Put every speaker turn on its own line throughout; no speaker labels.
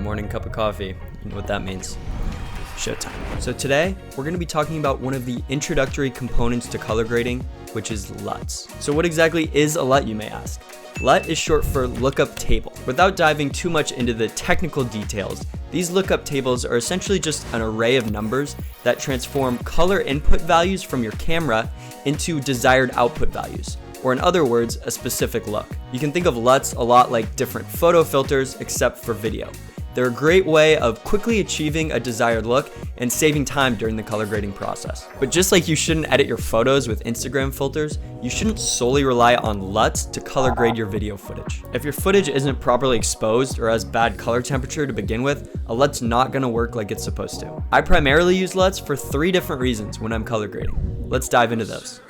morning cup of coffee. You know what that means. Showtime. So today, we're going to be talking about one of the introductory components to color grading, which is LUTs. So what exactly is a LUT, you may ask? LUT is short for lookup table. Without diving too much into the technical details, these lookup tables are essentially just an array of numbers that transform color input values from your camera into desired output values, or in other words, a specific look. You can think of LUTs a lot like different photo filters except for video. They're a great way of quickly achieving a desired look and saving time during the color grading process. But just like you shouldn't edit your photos with Instagram filters, you shouldn't solely rely on LUTs to color grade your video footage. If your footage isn't properly exposed or has bad color temperature to begin with, a LUT's not gonna work like it's supposed to. I primarily use LUTs for 3 different reasons when I'm color grading. Let's dive into those.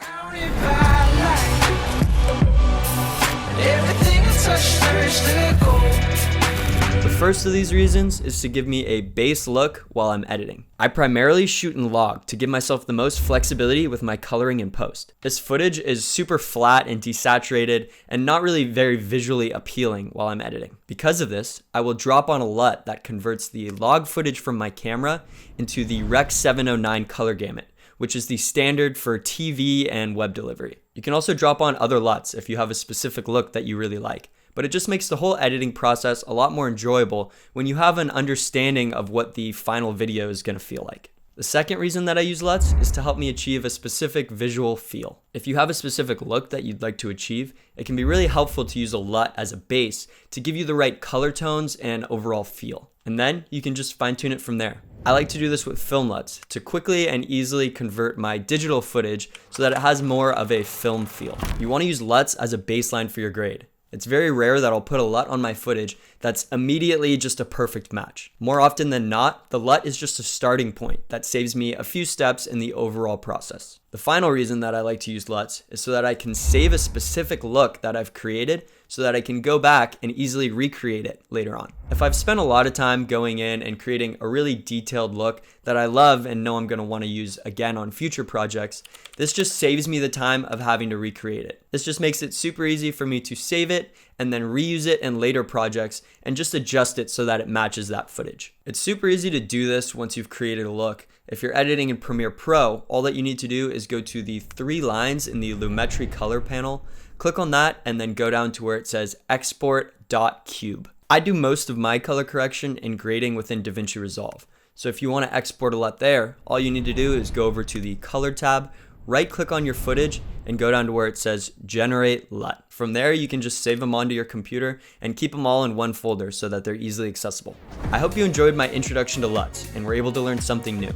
The first of these reasons is to give me a base look while I'm editing. I primarily shoot in log to give myself the most flexibility with my coloring in post. This footage is super flat and desaturated and not really very visually appealing while I'm editing. Because of this, I will drop on a LUT that converts the log footage from my camera into the Rec. 709 color gamut, which is the standard for TV and web delivery. You can also drop on other LUTs if you have a specific look that you really like, but it just makes the whole editing process a lot more enjoyable when you have an understanding of what the final video is going to feel like. The second reason that I use LUTs is to help me achieve a specific visual feel. If you have a specific look that you'd like to achieve, it can be really helpful to use a LUT as a base to give you the right color tones and overall feel. And then you can just fine tune it from there. I like to do this with film LUTs to quickly and easily convert my digital footage so that it has more of a film feel. You want to use LUTs as a baseline for your grade. It's very rare that I'll put a LUT on my footage that's immediately just a perfect match. More often than not, the LUT is just a starting point that saves me a few steps in the overall process. The final reason that I like to use LUTs is so that I can save a specific look that I've created so that I can go back and easily recreate it later on. If I've spent a lot of time going in and creating a really detailed look that I love and know I'm going to want to use again on future projects, this just saves me the time of having to recreate it. This just makes it super easy for me to save it and then reuse it in later projects and just adjust it so that it matches that footage. It's super easy to do this once you've created a look. If you're editing in Premiere Pro, all that you need to do is go to the 3 lines in the Lumetri color panel, click on that, and then go down to where it says export.cube. I do most of my color correction and grading within Davinci Resolve. So if you want to export a LUT there, all you need to do is go over to the color tab, right click on your footage, and go down to where it says generate LUT. From there, you can just save them onto your computer and keep them all in one folder so that they're easily accessible. I hope you enjoyed my introduction to LUTs and were able to learn something new.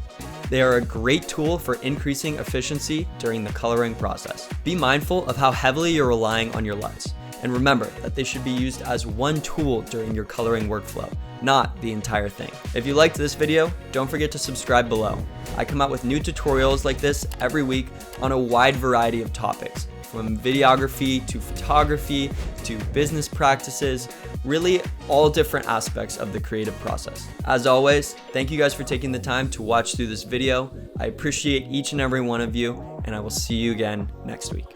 They are a great tool for increasing efficiency during the coloring process. Be mindful of how heavily you're relying on your LUTs, and remember that they should be used as one tool during your coloring workflow, not the entire thing. If you liked this video, don't forget to subscribe below. I come out with new tutorials like this every week on a wide variety of topics, from videography to photography to business practices, really all different aspects of the creative process. As always, thank you guys for taking the time to watch through this video. I appreciate each and every one of you, and I will see you again next week.